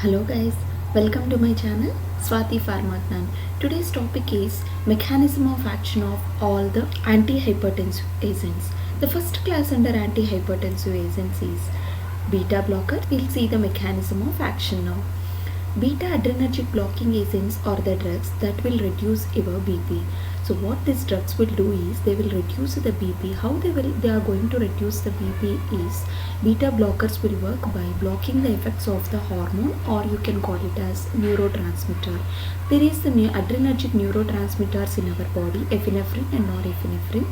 Hello guys, welcome to my channel Swati Pharmagnan. Today's topic is mechanism of action of all the antihypertensive agents. The first class under antihypertensive agents is beta blocker. We'll see the mechanism of action now. Beta adrenergic blocking agents are the drugs that will reduce your BP. So what these drugs will do is they will reduce the BP. How they are going to reduce the BP is beta blockers will work by blocking the effects of the hormone, or you can call it as neurotransmitter. There is the adrenergic neurotransmitters in our body, epinephrine and norepinephrine.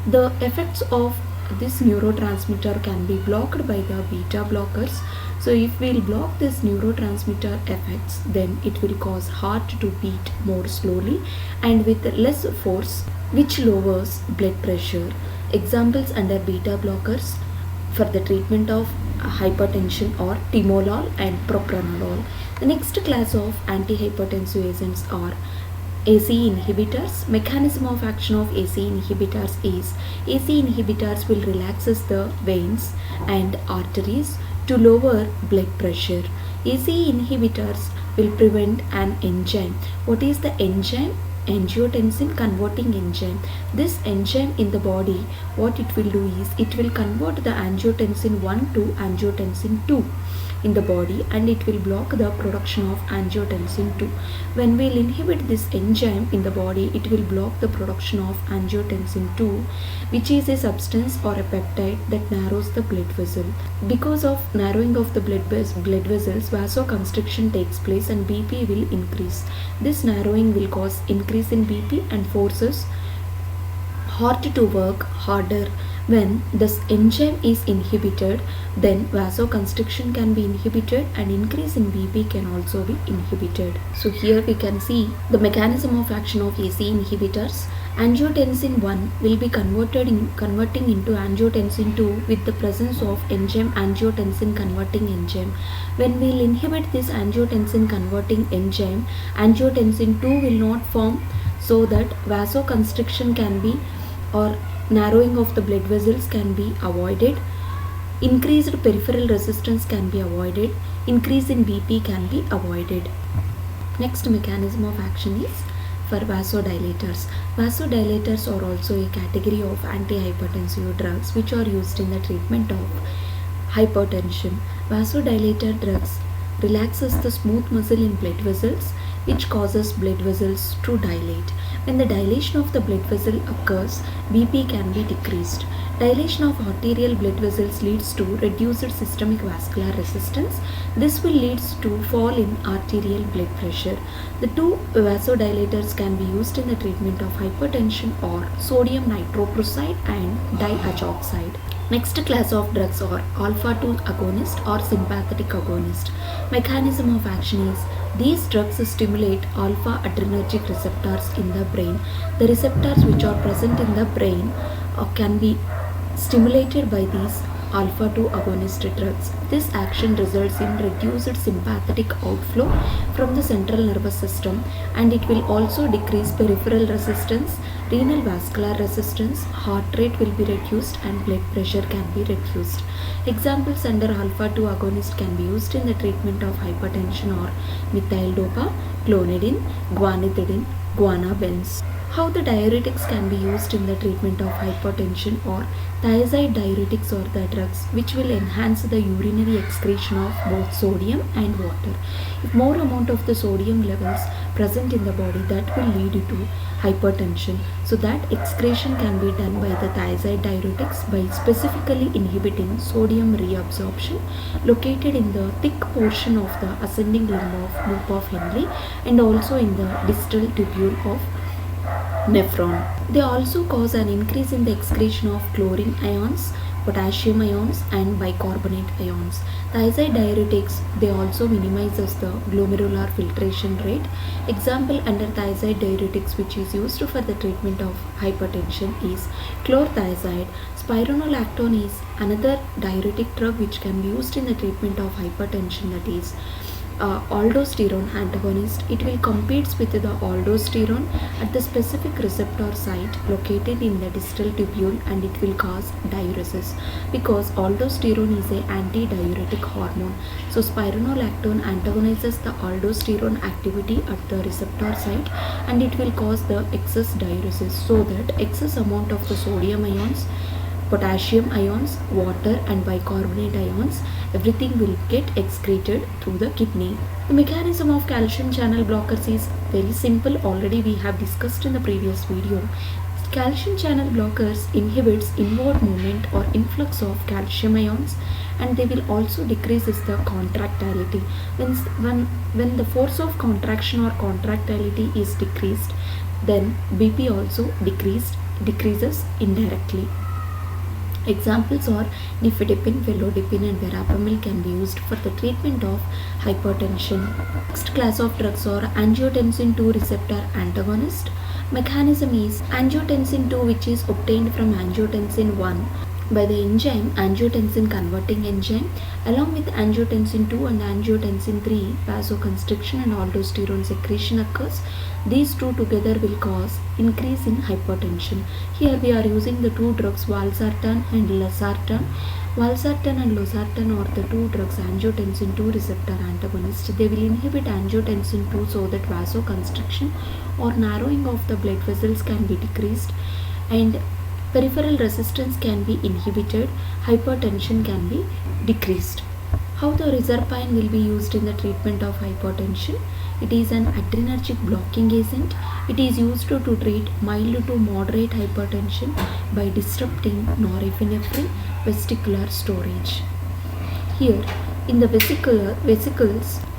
The effects of this neurotransmitter can be blocked by the beta blockers. So if we'll block this neurotransmitter effects, then it will cause heart to beat more slowly and with less force, which lowers blood pressure. Examples under beta blockers for the treatment of hypertension are timolol and propranolol. The next class of antihypertensive agents are ACE inhibitors. Mechanism of action of ACE inhibitors is ACE inhibitors will relaxes the veins and arteries to lower blood pressure. ACE inhibitors will prevent an enzyme. What is the enzyme? Angiotensin converting enzyme. This enzyme in the body, what it will do is it will convert the angiotensin 1 to angiotensin 2 in the body, and it will block the production of angiotensin 2. When we will inhibit this enzyme in the body, it will block the production of angiotensin 2, which is a substance or a peptide that narrows the blood vessel. Because of narrowing of the blood vessels, vasoconstriction takes place and BP will increase. This narrowing will cause increase in BP and forces heart to work harder. When this enzyme is inhibited, then vasoconstriction can be inhibited and increase in BP can also be inhibited. So here we can see the mechanism of action of ACE inhibitors. Angiotensin 1 will be converting into angiotensin 2 with the presence of enzyme angiotensin converting enzyme. When we will inhibit this angiotensin converting enzyme, angiotensin 2 will not form, so that vasoconstriction can be, or narrowing of the blood vessels can be avoided. Increased peripheral resistance can be avoided. Increase in BP can be avoided. Next mechanism of action is for vasodilators. Vasodilators are also a category of antihypertensive drugs which are used in the treatment of hypertension. Vasodilator drugs relaxes the smooth muscle in blood vessels, which causes blood vessels to dilate. When the dilation of the blood vessel occurs, BP can be decreased. Dilation of arterial blood vessels leads to reduced systemic vascular resistance. This will lead to fall in arterial blood pressure. The two vasodilators can be used in the treatment of hypertension are sodium nitroprusside and diazoxide. Next class of drugs are alpha-2 agonist or sympathetic agonist. Mechanism of action is these drugs stimulate alpha adrenergic receptors in the brain. The receptors which are present in the brain can be stimulated by these alpha-2 agonist drugs. This action results in reduced sympathetic outflow from the central nervous system, and it will also decrease peripheral resistance, renal vascular resistance, heart rate will be reduced, and blood pressure can be reduced. Examples under alpha-2 agonist can be used in the treatment of hypertension are methyl-dopa, clonidine, guanethidine, guanabens. How the diuretics can be used in the treatment of hypertension or thiazide diuretics are the drugs which will enhance the urinary excretion of both sodium and water. If more amount of the sodium levels present in the body, that will lead to hypertension. So that excretion can be done by the thiazide diuretics by specifically inhibiting sodium reabsorption located in the thick portion of the ascending limb of loop of Henle and also in the distal tubule of nephron. They also cause an increase in the excretion of chlorine ions, potassium ions and bicarbonate ions. Thiazide diuretics, they also minimizes the glomerular filtration rate. Example under thiazide diuretics which is used for the treatment of hypertension is chlorothiazide. Spironolactone is another diuretic drug which can be used in the treatment of hypertension, that is aldosterone antagonist, it will compete with the aldosterone at the specific receptor site located in the distal tubule, and it will cause diuresis because aldosterone is a antidiuretic hormone. So spironolactone antagonizes the aldosterone activity at the receptor site, and it will cause the excess diuresis, so that excess amount of the sodium ions, potassium ions, water and bicarbonate ions, everything will get excreted through the kidney. The mechanism of calcium channel blockers is very simple. Already we have discussed in the previous video. Calcium channel blockers inhibits inward movement or influx of calcium ions, and they will also decreases the contractility. When the force of contraction or contractility is decreased, then BP also decreases indirectly. Examples are nifedipine, felodipine and verapamil can be used for the treatment of hypertension. Next class of drugs are angiotensin II receptor antagonist. Mechanism is angiotensin II, which is obtained from angiotensin I by the enzyme angiotensin converting enzyme. Along with angiotensin II and angiotensin III, vasoconstriction and aldosterone secretion occurs. These two together will cause increase in hypertension. Here we are using the two drugs valsartan and losartan. Valsartan and losartan are the two drugs angiotensin II receptor antagonists. They will inhibit angiotensin II so that vasoconstriction or narrowing of the blood vessels can be decreased, and peripheral resistance can be inhibited, hypertension can be decreased. How the reserpine will be used in the treatment of hypertension? It is an adrenergic blocking agent. It is used to treat mild to moderate hypertension by disrupting norepinephrine vesicular storage. Here, in the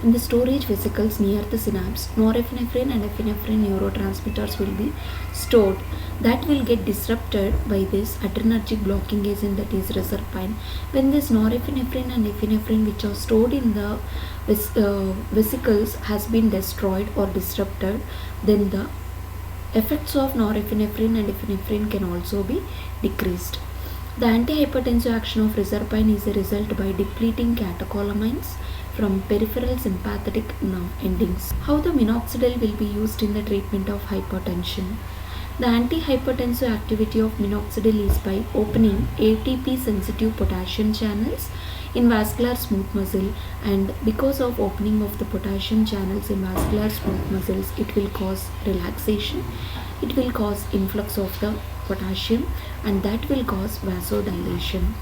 in the storage vesicles near the synapse, norepinephrine and epinephrine neurotransmitters will be stored. That will get disrupted by this adrenergic blocking agent, that is reserpine. When this norepinephrine and epinephrine which are stored in the vesicles has been destroyed or disrupted, then the effects of norepinephrine and epinephrine can also be decreased. The antihypertensive action of reserpine is a result by depleting catecholamines from peripheral sympathetic nerve endings. How the minoxidil will be used in the treatment of hypertension? The antihypertensive activity of minoxidil is by opening ATP sensitive potassium channels in vascular smooth muscle, and because of opening of the potassium channels in vascular smooth muscles, it will cause relaxation, it will cause influx of the potassium, and that will cause vasodilation.